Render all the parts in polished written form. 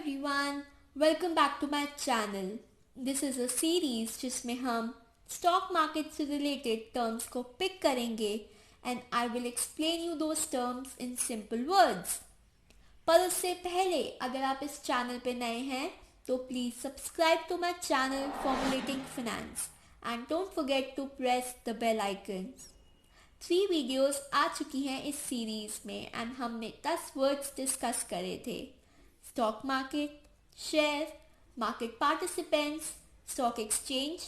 everyone, welcome back to my channel. This is a series जिसमें हम stock market से related terms को pick करेंगे and I will explain you those terms in simple words. पर उससे पहले अगर आप इस चैनल पे नए हैं तो please subscribe to my channel formulating finance and don't forget to press the bell icon. 3 videos आ चुकी हैं इस सीरीज में एंड हमने 10 वर्ड्स डिस्कस करे थे. Stock market, share, market participants, stock exchange,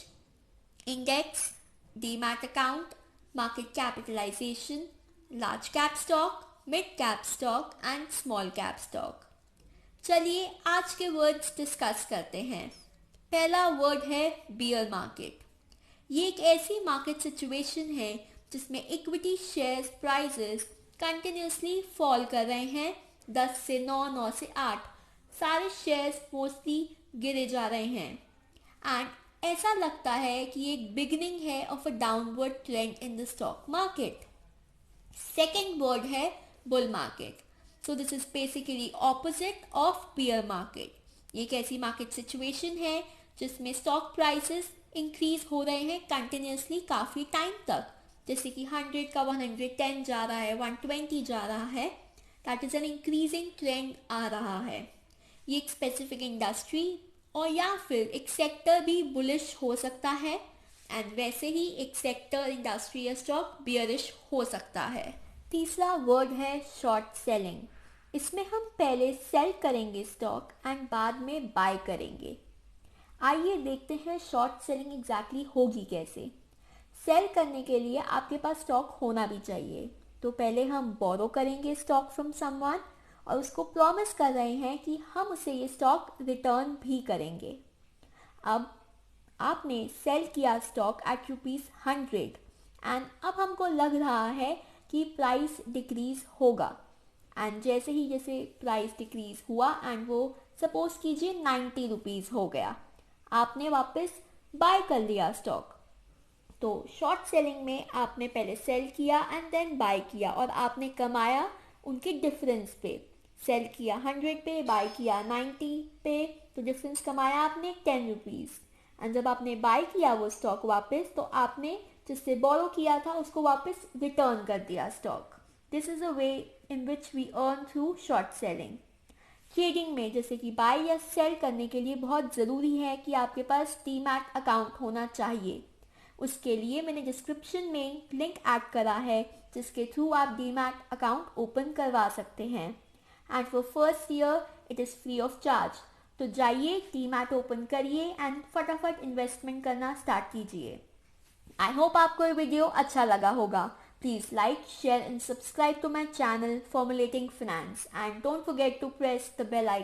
index, demat account, market capitalisation, large cap stock, mid cap stock and small cap stock. चलिए आज के वर्ड्स डिस्कस करते हैं. पहला वर्ड है बियर मार्केट. ये एक ऐसी मार्केट सिचुएशन है जिसमें equity shares prices continuously fall कर रहे हैं. 10 से 9, 9 से 8 सारे शेयर्स मोस्टली गिरे जा रहे हैं एंड ऐसा लगता है कि ये एक बिगिनिंग है of a downward trend in the stock market. Second word है bull market. So this is basically opposite of bear market. ये एक ऐसी मार्केट सिचुएशन है जिसमें स्टॉक प्राइसेस इंक्रीज हो रहे हैं कंटिन्यूसली काफ़ी टाइम तक. जैसे कि 100 का 110 जा रहा है, 120 जा रहा है. That is an increasing trend आ रहा है. ये एक स्पेसिफिक इंडस्ट्री और या फिर एक सेक्टर भी बुलिश हो सकता है एंड वैसे ही एक सेक्टर, इंडस्ट्री या स्टॉक बियरिश हो सकता है. तीसरा वर्ड है शॉर्ट सेलिंग. इसमें हम पहले सेल करेंगे स्टॉक एंड बाद में बाय करेंगे. आइए देखते हैं शॉर्ट सेलिंग एग्जैक्टली होगी कैसे. सेल करने के लिए आपके पास स्टॉक होना भी चाहिए. तो पहले हम बोरो करेंगे स्टॉक फ्रॉम समवन और उसको प्रॉमिस कर रहे हैं कि हम उसे ये स्टॉक रिटर्न भी करेंगे. अब आपने सेल किया स्टॉक एट ₹100 एंड अब हमको लग रहा है कि प्राइस डिक्रीज होगा एंड जैसे प्राइस डिक्रीज हुआ एंड वो सपोज कीजिए ₹90 हो गया, आपने वापस बाय कर लिया स्टॉक. तो शॉर्ट सेलिंग में आपने पहले सेल किया एंड देन बाय किया और आपने कमाया उनके डिफरेंस पे. सेल किया 100 पे, बाय किया 90 पे, तो डिफरेंस कमाया आपने ₹10. एंड जब आपने बाय किया वो स्टॉक वापस, तो आपने जिससे बोरो किया था उसको वापस रिटर्न कर दिया stock. This is a way in which we earn through short selling. Trading में जैसे कि बाय या सेल करने के लिए बहुत ज़रूरी है कि आपके पास डीमैट अकाउंट होना चाहिए. उसके लिए मैंने डिस्क्रिप्शन में लिंक ऐड करा है जिसके थ्रू आप डीमैट अकाउंट ओपन करवा सकते हैं and for first year it is free of charge. तो जाइए डीमैट ओपन करिए एंड फटाफट इन्वेस्टमेंट करना स्टार्ट कीजिए. आई होप आपको ये वीडियो अच्छा लगा होगा. Please like, share and subscribe to my channel formulating finance and don't forget to press the bell icon.